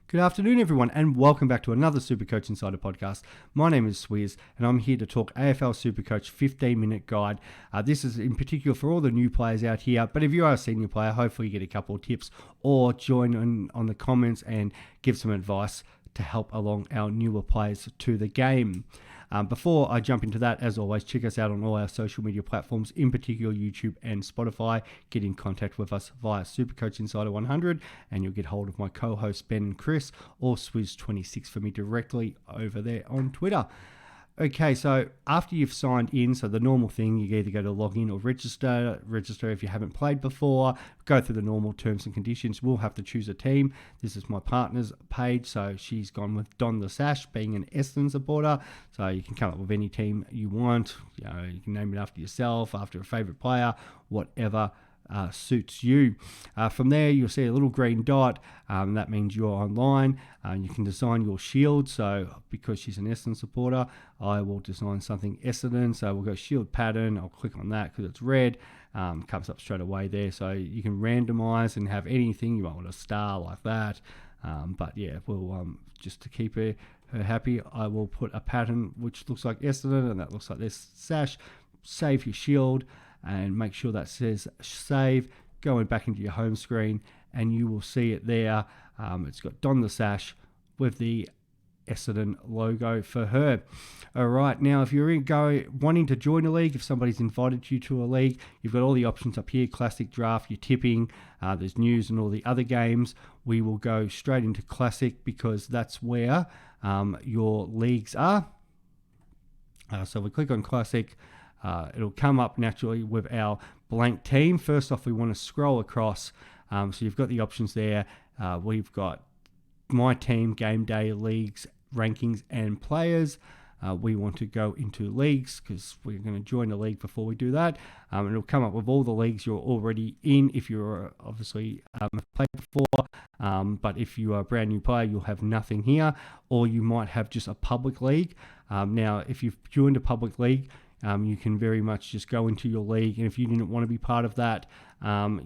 Good afternoon, everyone, and welcome back to another Supercoach Insider podcast. My name is Swizz, and I'm here to talk AFL Supercoach 15-minute guide. This is in particular for all the new players out here, but if you are a senior player, hopefully you get a couple of tips or join on the comments and give some advice to help along our newer players to the game. Before I jump into that, as always, check us out on all our social media platforms, in particular YouTube and Spotify. Get in contact with us via Supercoach Insider 100, and you'll get hold of my co-hosts Ben and Chris, or Swizz26 for me directly over there on Twitter. Okay, so after you've signed in, so the normal thing, you either go to login or register if you haven't played before, go through the normal terms and conditions. We'll have to choose a team. This is my partner's page, so she's gone with Don the Sash, being an Essendon supporter. So you can come up with any team you want. You can name it after yourself, after a favourite player, whatever suits you. From there, you'll see a little green dot. That means you're online. You can design your shield. So because she's an Essendon supporter, I will design something Essendon. So we'll go shield pattern. I'll click on that because it's red. Comes up straight away there. So you can randomize and have anything. You might want a star like that. But yeah, we'll just to keep her happy, I will put a pattern which looks like Essendon, and that looks like this sash. Save your shield and make sure that says save, going back into your home screen, and you will see it there. It's got Don the Sash with the Essendon logo for her. All right, now if you're wanting to join a league, if somebody's invited you to a league, you've got all the options up here: Classic, Draft, your tipping, there's news and all the other games. We will go straight into Classic because that's where your leagues are. So we click on Classic. It'll come up naturally with our blank team. First off, we want to scroll across. So you've got the options there. We've got my team, game day, leagues, rankings, and players. We want to go into leagues because we're going to join a league before we do that. It'll come up with all the leagues you're already in if you're obviously played before. But if you are a brand new player, you'll have nothing here, or you might have just a public league. Now, if you've joined a public league, you can very much just go into your league, and if you didn't want to be part of that,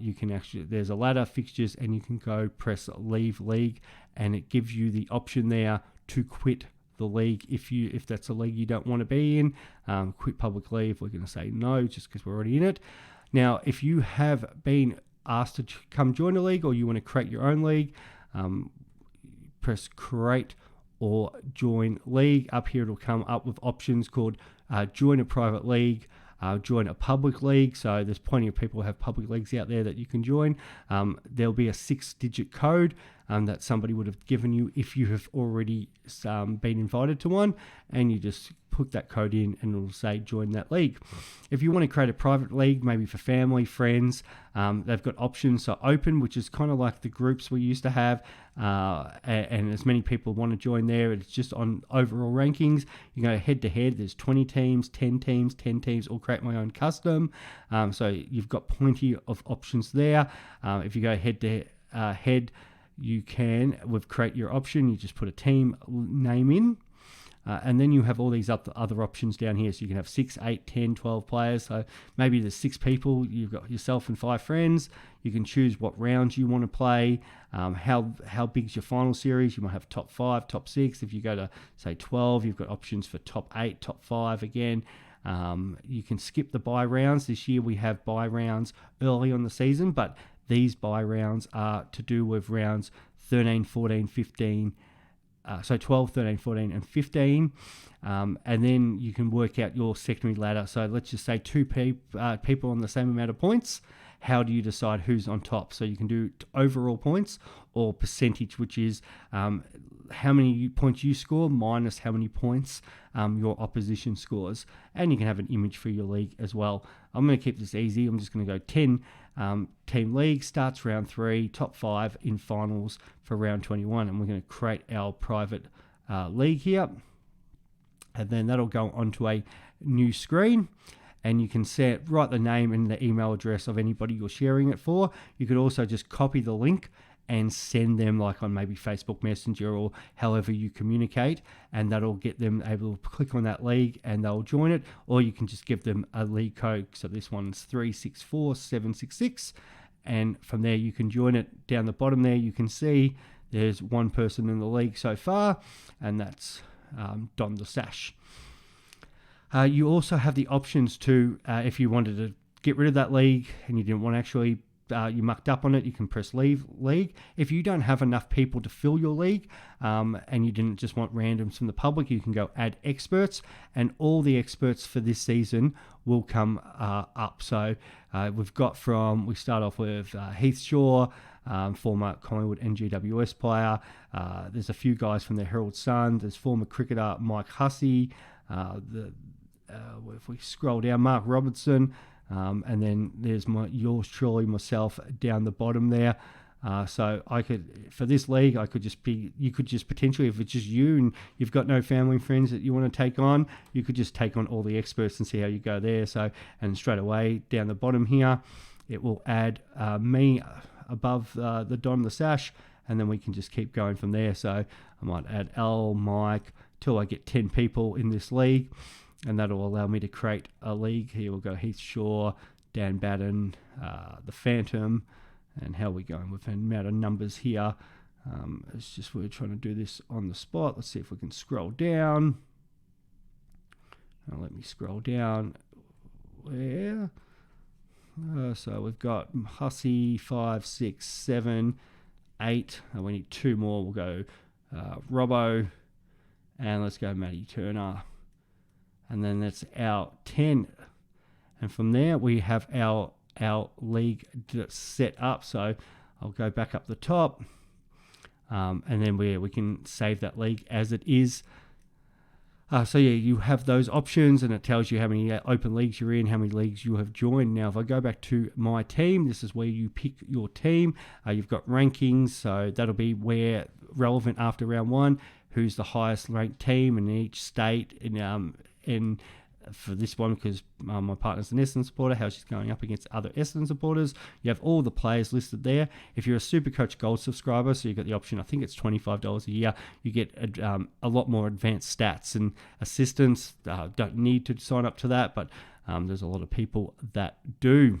you can actually, there's a ladder, fixtures, and you can go press leave league, and it gives you the option there to quit the league if that's a league you don't want to be in. Quit public leave, we're going to say no just because we're already in it. Now, if you have been asked to come join a league, or you want to create your own league, press create or join league. Up here it'll come up with options called join a private league, join a public league. So there's plenty of people who have public leagues out there that you can join. There'll be a 6-digit code that somebody would have given you if you have already been invited to one, and you just put that code in and it'll say join that league. If you want to create a private league, maybe for family, friends, they've got options. So open, which is kind of like the groups we used to have, and as many people want to join there, it's just on overall rankings. You go head to head, there's 20 teams, 10 teams, or create my own custom. So you've got plenty of options there. If you go head to head, you can with create your option, you just put a team name in. And then you have all these other options down here. So you can have 6, 8, 10, 12 players. So maybe there's 6 people. You've got yourself and 5 friends. You can choose what rounds you want to play. How big's your final series? You might have top 5, top 6. If you go to, say, 12, you've got options for top 8, top 5 again. You can skip the bye rounds. This year we have bye rounds early on the season, but these bye rounds are to do with rounds 13, 14, 15, so 12, 13, 14, and 15. And then you can work out your secondary ladder. So let's just say 2 people on the same amount of points. How do you decide who's on top? So you can do overall points or percentage, which is how many points you score minus how many points your opposition scores. And you can have an image for your league as well. I'm going to keep this easy. I'm just going to go 10 team league, starts round 3, top 5 in finals for round 21. And we're going to create our private league here. And then that'll go onto a new screen. And you can write the name and the email address of anybody you're sharing it for. You could also just copy the link and send them like on maybe Facebook Messenger or however you communicate, and that'll get them able to click on that league and they'll join it. Or you can just give them a league code. So this one's 364766, and from there you can join it. Down the bottom there you can see there's one person in the league so far, and that's Don the Sash. You also have the options to, if you wanted to get rid of that league and you didn't want to actually, you mucked up on it, you can press leave league. If you don't have enough people to fill your league and you didn't just want randoms from the public, you can go add experts, and all the experts for this season will come up. So we start off with Heath Shaw, former Collingwood and GWS player. There's a few guys from the Herald Sun. There's former cricketer Mike Hussey. If we scroll down, Mark Robertson, and then there's yours truly, myself, down the bottom there. So I could, for this league, you could just potentially, if it's just you and you've got no family and friends that you want to take on, you could just take on all the experts and see how you go there. So, and straight away down the bottom here, it will add me above the Don the Sash, and then we can just keep going from there. So I might add Al, Mike, till I get 10 people in this league. And that'll allow me to create a league. Here we'll go Heath Shaw, Dan Batten, the Phantom, and how are we going with the amount of numbers here. It's just we're trying to do this on the spot. Let's see if we can scroll down. Now let me scroll down. Where? So we've got Hussey, 5, 6, 7, 8. We need 2 more. We'll go Robbo, and let's go Matty Turner. And then that's our 10. And from there, we have our league set up. So I'll go back up the top. And then we can save that league as it is. So yeah, you have those options, and it tells you how many open leagues you're in, how many leagues you have joined. Now, if I go back to my team, this is where you pick your team. You've got rankings, so that'll be where relevant after round 1, who's the highest ranked team in each state. In for this one, because my partner's an Essendon supporter, how she's going up against other Essendon supporters. You have all the players listed there. If you're a Supercoach Gold subscriber, so you've got the option, I think it's $25 a year, you get a lot more advanced stats and assistance. Don't need to sign up to that, but there's a lot of people that do.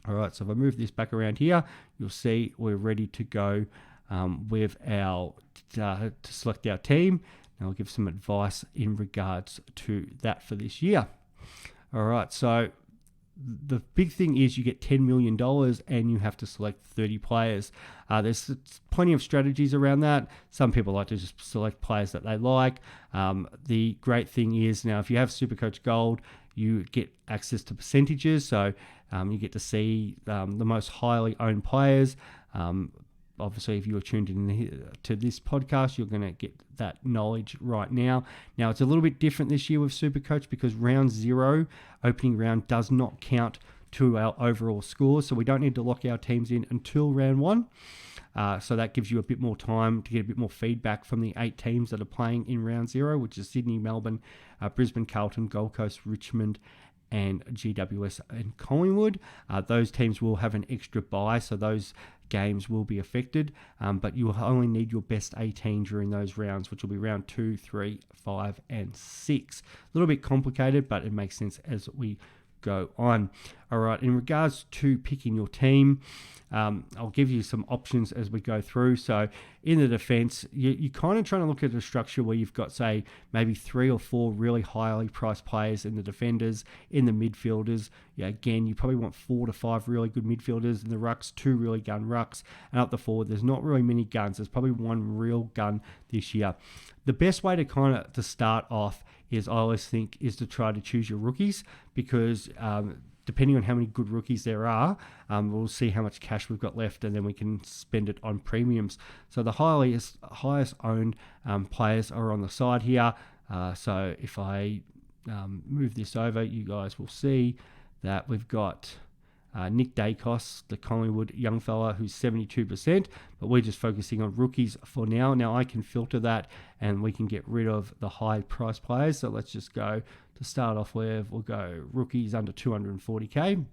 All right, so if I move this back around here, you'll see we're ready to go with our to select our team. Now I'll give some advice in regards to that for this year. All right, so the big thing is you get $10 million and you have to select 30 players. There's plenty of strategies around that. Some people like to just select players that they like. The great thing is now if you have Supercoach Gold, you get access to percentages. So you get to see the most highly owned players. Obviously, if you're tuned in to this podcast, you're going to get that knowledge right now. Now, it's a little bit different this year with Supercoach because round 0, opening round, does not count to our overall score. So we don't need to lock our teams in until round 1. So that gives you a bit more time to get a bit more feedback from the 8 teams that are playing in round 0, which is Sydney, Melbourne, Brisbane, Carlton, Gold Coast, Richmond, and GWS and Collingwood. Those teams will have an extra bye, so those games will be affected, but you will only need your best 18 during those rounds, which will be round 2, 3, 5, and 6. A little bit complicated, but it makes sense as we go on. All right, in regards to picking your team, I'll give you some options as we go through. So in the defense, you're kind of trying to look at a structure where you've got, say, maybe 3 or 4 really highly priced players in the defenders, in the midfielders. Yeah, again, you probably want 4 to 5 really good midfielders in the rucks, 2 really gun rucks, and up the forward, there's not really many guns. There's probably 1 real gun this year. The best way to start off is, I always think, is to try to choose your rookies, because depending on how many good rookies there are, we'll see how much cash we've got left, and then we can spend it on premiums. So the highest owned players are on the side here. So if I move this over, you guys will see that we've got Nick Dacos, the Collingwood young fella, who's 72%, but we're just focusing on rookies for now. Now I can filter that and we can get rid of the high price players. So let's just go to start off with, we'll go rookies under 240k.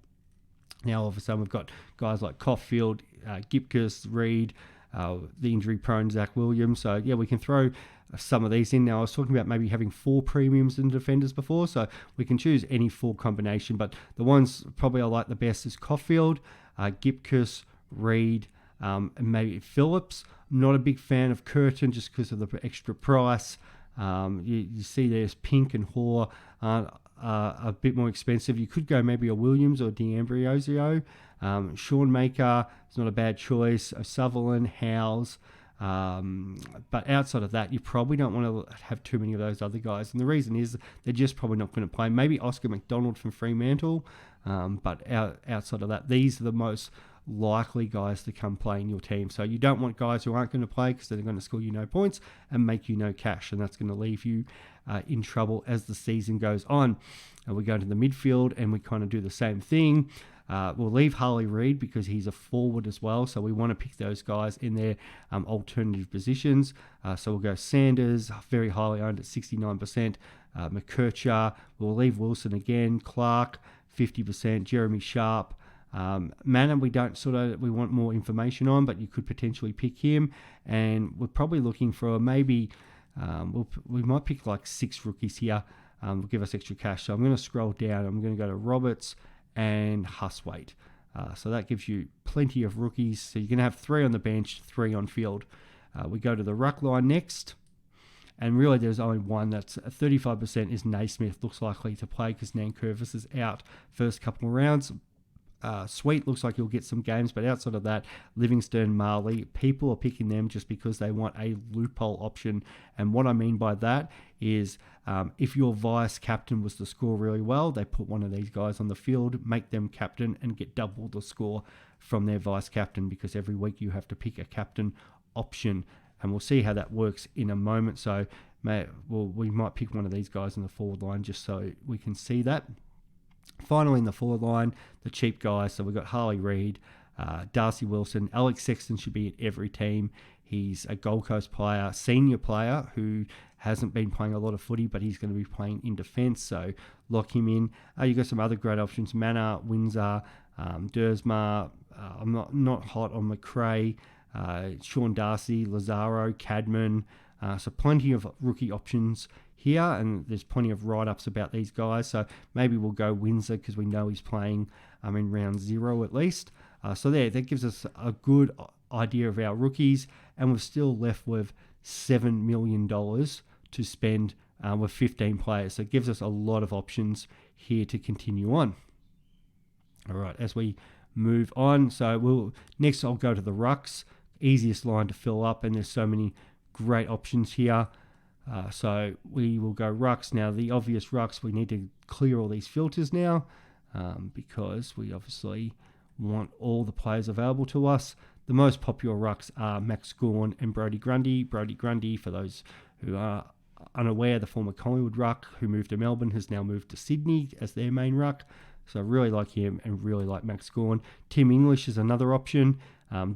Now all of a sudden we've got guys like Caulfield, Gipkus, Reed, the injury prone Zach Williams. So yeah, we can throw some of these in. Now I was talking about maybe having 4 premiums in defenders before, so we can choose any 4 combination, but the ones probably I like the best is Caulfield, Gipkus, Reed, and maybe Phillips. Not a big fan of Curtin just because of the extra price. You see there's Pink and Hoare a bit more expensive. You could go maybe a Williams or D'Ambrosio. Sean Maker is not a bad choice. Sutherland, Howes. But outside of that, you probably don't want to have too many of those other guys. And the reason is they're just probably not going to play. Maybe Oscar McDonald from Fremantle. But outside of that, these are the most likely guys to come play in your team. So you don't want guys who aren't going to play because they're going to score you no points and make you no cash. And that's going to leave you in trouble as the season goes on. And we go to the midfield and we kind of do the same thing. We'll leave Harley Reid because he's a forward as well, so we want to pick those guys in their alternative positions. So we'll go Sanders, very highly owned at 69%. McKercher, we'll leave Wilson again. Clark, 50%. Jeremy Sharp. Manor, we want more information on, but you could potentially pick him. And we're probably looking for maybe, we might pick like 6 rookies here. Will give us extra cash. So I'm going to scroll down. I'm going to go to Roberts and Huswaite. So that gives you plenty of rookies. So you're going to have 3 on the bench, 3 on field. We go to the ruck line next. And really there's only one that's 35% is Naismith. Looks likely to play because Nankervis is out first couple of rounds. Sweet looks like he'll get some games, but outside of that, Livingston, Marley, people are picking them just because they want a loophole option. And what I mean by that is if your vice captain was to score really well, they put one of these guys on the field, make them captain, and get double the score from their vice captain, because every week you have to pick a captain option. And we'll see how that works in a moment. So we might pick one of these guys in the forward line just so we can see that. Finally, in the forward line, the cheap guys. So we've got Harley Reid, Darcy Wilson. Alex Sexton should be at every team. He's a Gold Coast player, senior player who hasn't been playing a lot of footy, but he's going to be playing in defence, so lock him in. You've got some other great options. Manor, Windsor, Dersma. I'm not hot on McRae. Sean Darcy, Lazaro, Cadman. So plenty of rookie options here, and there's plenty of write-ups about these guys. So maybe we'll go Windsor because we know he's playing in round 0 at least. So that gives us a good idea of our rookies, and we're still left with $7 million to spend with 15 players. So it gives us a lot of options here to continue on. All right, as we move on, so next I'll go to the rucks. Easiest line to fill up, and there's so many great options here. So we will go rucks. Now, the obvious rucks, we need to clear all these filters now because we obviously want all the players available to us. The most popular rucks are Max Gawn and Brodie Grundy. Brodie Grundy, for those who are unaware, the former Collingwood ruck who moved to Melbourne has now moved to Sydney as their main ruck. So I really like him and really like Max Gawn. Tim English is another option.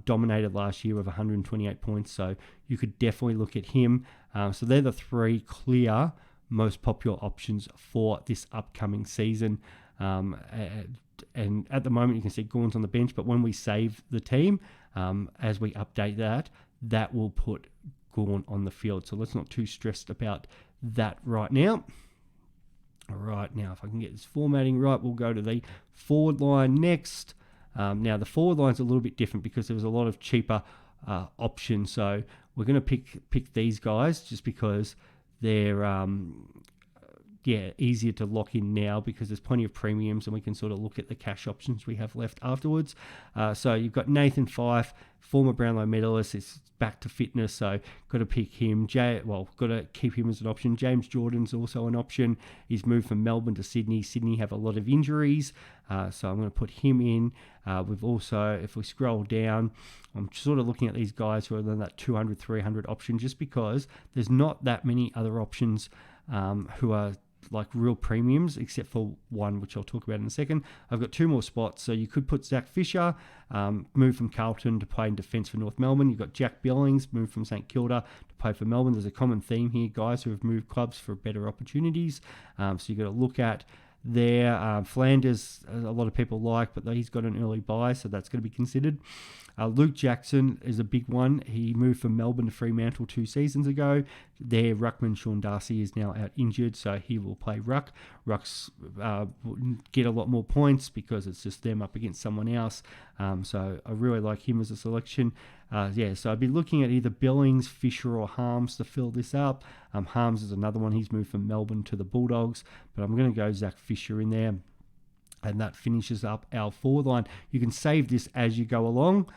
Dominated last year with 128 points, so you could definitely look at him. So they're the 3 clear most popular options for this upcoming season. And at the moment, you can see Gawn's on the bench, but when we save the team, as we update that will put Gawn on the field. So let's not too stressed about that right now. All right, now if I can get this formatting right, we'll go to the forward line next. Now, the forward line's a little bit different because there was a lot of cheaper options. So we're going to pick these guys just because they're easier to lock in now because there's plenty of premiums and we can sort of look at the cash options we have left afterwards. So you've got Nathan Fyfe, former Brownlow medalist, is back to fitness, so got to pick him. Got to keep him as an option. James Jordan's also an option. He's moved from Melbourne to Sydney. Sydney have a lot of injuries, so I'm going to put him in. We've also, if we scroll down, I'm sort of looking at these guys who are in that 200, 300 option just because there's not that many other options who are like real premiums, except for one, which I'll talk about in a second. I've got 2 more spots. So you could put Zach Fisher, move from Carlton to play in defence for North Melbourne. You've got Jack Billings, moved from St Kilda to play for Melbourne. There's a common theme here, guys who have moved clubs for better opportunities. So you've got to look at there. Flanders, a lot of people like, but he's got an early buy, so that's going to be considered. Luke Jackson is a big one. He moved from Melbourne to Fremantle 2 seasons ago. Their ruckman, Sean Darcy, is now out injured, so he will play ruck. Rucks get a lot more points because it's just them up against someone else. So I really like him as a selection. So I'd be looking at either Billings, Fisher, or Harms to fill this up. Harms is another one. He's moved from Melbourne to the Bulldogs, but I'm going to go Zach Fisher in there. And that finishes up our forward line. You can save this as you go along.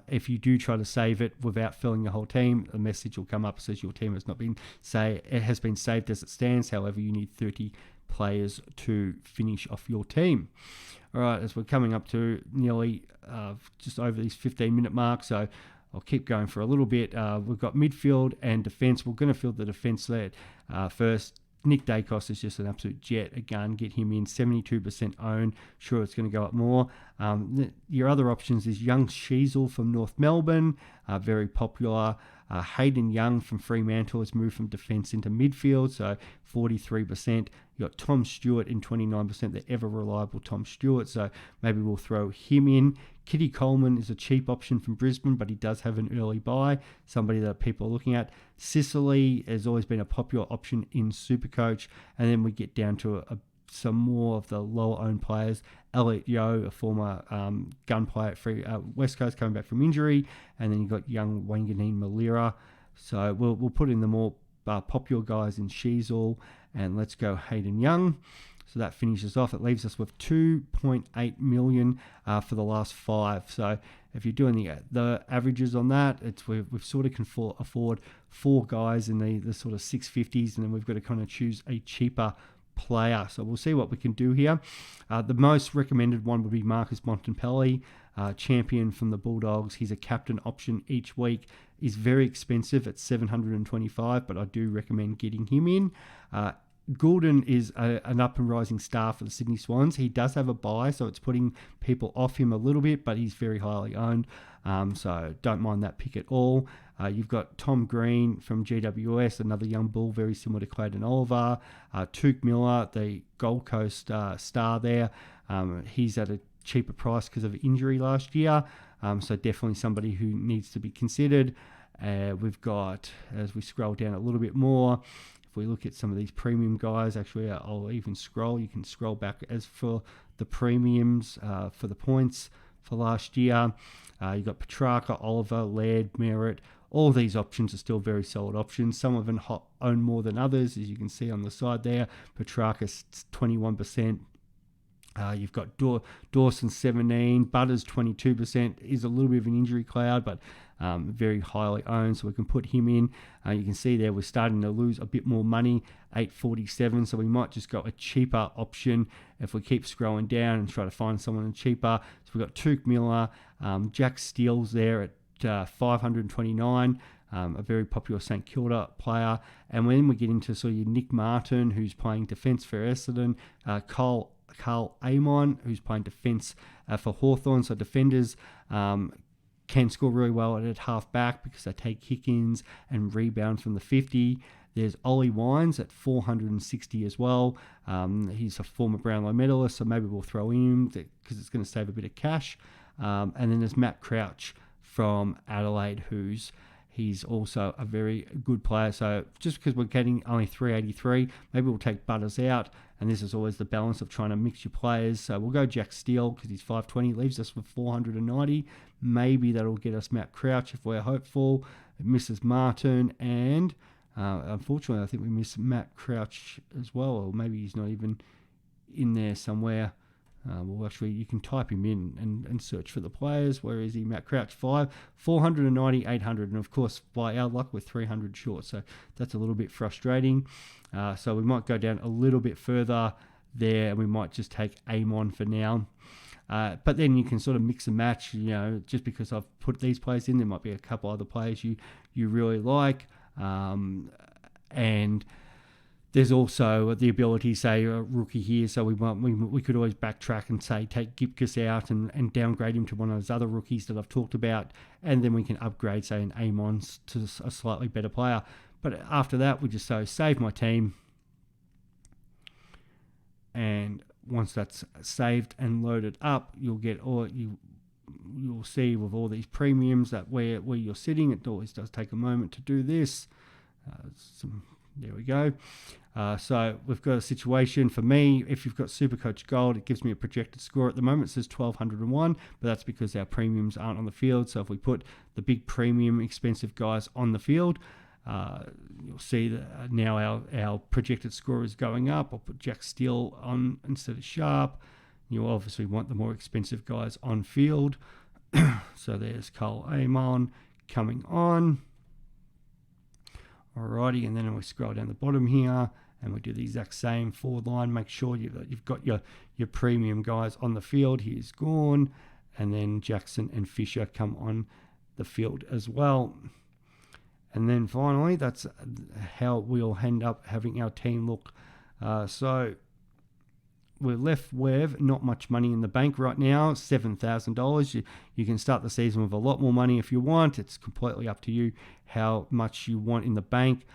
If you do try to save it without filling the whole team, a message will come up that says your team has not been it has been saved as it stands. However, you need 30 players to finish off your team. All right, as we're coming up to nearly just over these 15-minute mark, so I'll keep going for a little bit. We've got midfield and defence. We're going to field the defence there first. Nick Dacos is just an absolute jet. Again, get him in, 72% owned. Sure, it's going to go up more. Your other options is Young Sheasel from North Melbourne, very popular. Hayden Young from Fremantle has moved from defence into midfield, so 43%. You got Tom Stewart in 29%, the ever reliable Tom Stewart, so maybe we'll throw him in. Kitty Coleman is a cheap option from Brisbane, but he does have an early buy, somebody that people are looking at. Sicily has always been a popular option in Supercoach, and then we get down to some more of the lower-owned players. Elliot Yeo, a former gun player at West Coast, coming back from injury, and then you've got young Wanganeen Malira. So we'll put in the more popular guys in Sheasel, and let's go Hayden Young. So that finishes off. It leaves us with 2.8 million for the last 5. So if you're doing the averages on that, we've sort of can afford 4 guys in the sort of 650s, and then we've got to kind of choose a cheaper player. So we'll see what we can do here. The most recommended one would be Marcus Bontempelli, champion from the Bulldogs. He's a captain option each week. He's very expensive at $725, but I do recommend getting him in. Goulden is an up and rising star for the Sydney Swans. He does have a buy, so it's putting people off him a little bit, but he's very highly owned, so don't mind that pick at all. You've got Tom Green from GWS, another young bull, very similar to Clayton Oliver. Tuke Miller, the Gold Coast star there. He's at a cheaper price because of injury last year, so definitely somebody who needs to be considered. We've got, as we scroll down a little bit more, if we look at some of these premium guys, actually I'll even scroll. You can scroll back as for the premiums for the points for last year. You've got Petrarca, Oliver, Laird, Merritt. All these options are still very solid options. Some of them own more than others, as you can see on the side there. Petrarca's 21%. You've got Dawson 17, Butters 22%. Is a little bit of an injury cloud, but very highly owned, so we can put him in. You can see there we're starting to lose a bit more money, 847, so we might just go a cheaper option if we keep scrolling down and try to find someone cheaper. So we've got Tuke Miller, Jack Steele's there at 529, a very popular St Kilda player. And when we get into sort of your Nick Martin, who's playing defence for Essendon, Carl Amon, who's playing defence for Hawthorn. So defenders can score really well at half back because they take kick-ins and rebound from the 50. There's Ollie Wines at 460 as well. He's a former Brownlow medalist, so maybe we'll throw him because it's going to save a bit of cash. And then there's Matt Crouch from Adelaide, he's also a very good player. So just because we're getting only 383, maybe we'll take Butters out. And this is always the balance of trying to mix your players. So we'll go Jack Steele because he's 520, leaves us with 490. Maybe that'll get us Matt Crouch if we're hopeful. It misses Martin, and unfortunately, I think we miss Matt Crouch as well. Or maybe he's not even in there somewhere. Well, actually, you can type him in and search for the players. Where is he? Matt Crouch, 490, 800. And, of course, by our luck, we're 300 short. So that's a little bit frustrating. So we might go down a little bit further there, and we might just take Amon for now. But then you can sort of mix and match, just because I've put these players in, there might be a couple other players you really like. And there's also the ability, say, a rookie here, so we could always backtrack and say take Gipkus out and downgrade him to one of those other rookies that I've talked about, and then we can upgrade, say, an Amon to a slightly better player. But after that, we just save my team, and once that's saved and loaded up, you'll see with all these premiums that where you're sitting. It always does take a moment to do this. Some There we go. So we've got a situation for me. If you've got Supercoach Gold, it gives me a projected score. At the moment it says 1,201, but that's because our premiums aren't on the field. So if we put the big premium expensive guys on the field, you'll see that now our projected score is going up. I'll put Jack Steele on instead of Sharp. You obviously want the more expensive guys on field. So there's Cole Amon coming on. Alrighty, and then we scroll down the bottom here and we do the exact same forward line. Make sure you've got your premium guys on the field. Here's Gawn, and then Jackson and Fisher come on the field as well. And then finally, that's how we'll end up having our team look. So we're left with not much money in the bank right now, $7,000. You can start the season with a lot more money if you want. It's completely up to you how much you want in the bank.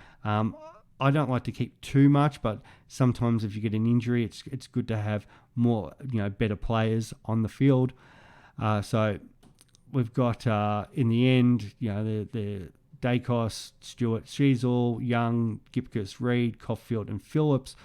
I don't like to keep too much, but sometimes if you get an injury, it's good to have more, better players on the field. So we've got in the end, the Dacos, Stewart, Sheasel, Young, Gipkus, Reed, Caulfield, and Phillips.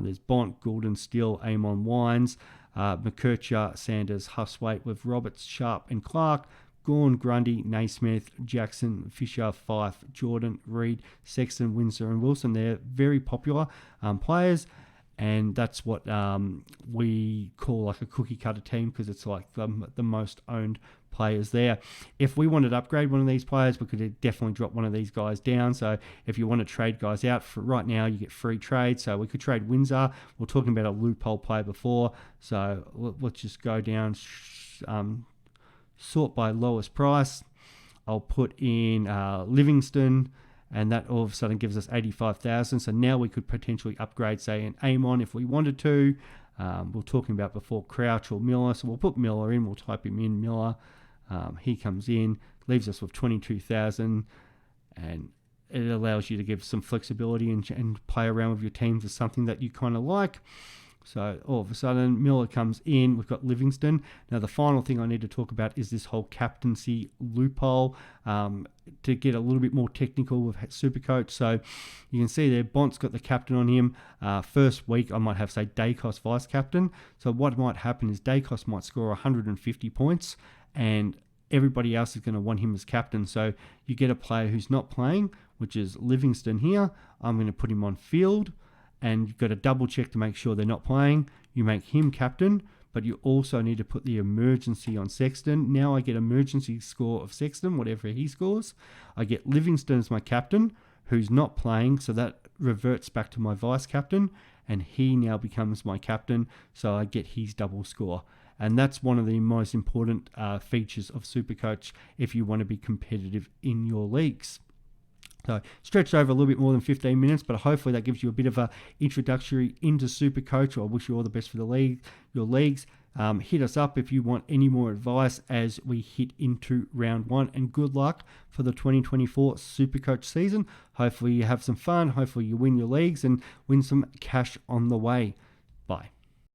There's Bont, Goulden, Steele, Amon, Wines, McKercher, Sanders, Huswaite with Roberts, Sharp, and Clark, Gawn, Grundy, Naismith, Jackson, Fisher, Fife, Jordan, Reed, Sexton, Windsor, and Wilson. They're very popular players, and that's what we call like a cookie cutter team because it's like the most owned players there. If we wanted to upgrade one of these players, we could definitely drop one of these guys down. So if you want to trade guys out, for right now you get free trade. So we could trade Windsor. We're talking about a loophole player before, so let's just go down, sort by lowest price. I'll put in Livingston, and that all of a sudden gives us 85,000. So now we could potentially upgrade, say, an Amon if we wanted to. We're talking about before Crouch or Miller, so we'll put Miller in. We'll type him in, Miller. He comes in, leaves us with 22,000, and it allows you to give some flexibility and play around with your teams with something that you kind of like. So all of a sudden, Miller comes in. We've got Livingston. Now, the final thing I need to talk about is this whole captaincy loophole. To get a little bit more technical with Supercoach. So you can see there, Bont's got the captain on him. First week, I might have, say, Dacos vice captain. So what might happen is Dacos might score 150 points, and everybody else is going to want him as captain. So you get a player who's not playing, which is Livingston here. I'm going to put him on field. And you've got to double check to make sure they're not playing. You make him captain, but you also need to put the emergency on Sexton. Now I get emergency score of Sexton, whatever he scores. I get Livingston as my captain, who's not playing, so that reverts back to my vice captain, and he now becomes my captain, so I get his double score. And that's one of the most important features of Supercoach if you want to be competitive in your leagues. So stretched over a little bit more than 15 minutes, but hopefully that gives you a bit of a introductory into Supercoach. I wish you all the best for your leagues. Hit us up if you want any more advice as we hit into round one, and good luck for the 2024 Supercoach season. Hopefully you have some fun. Hopefully you win your leagues and win some cash on the way. Bye.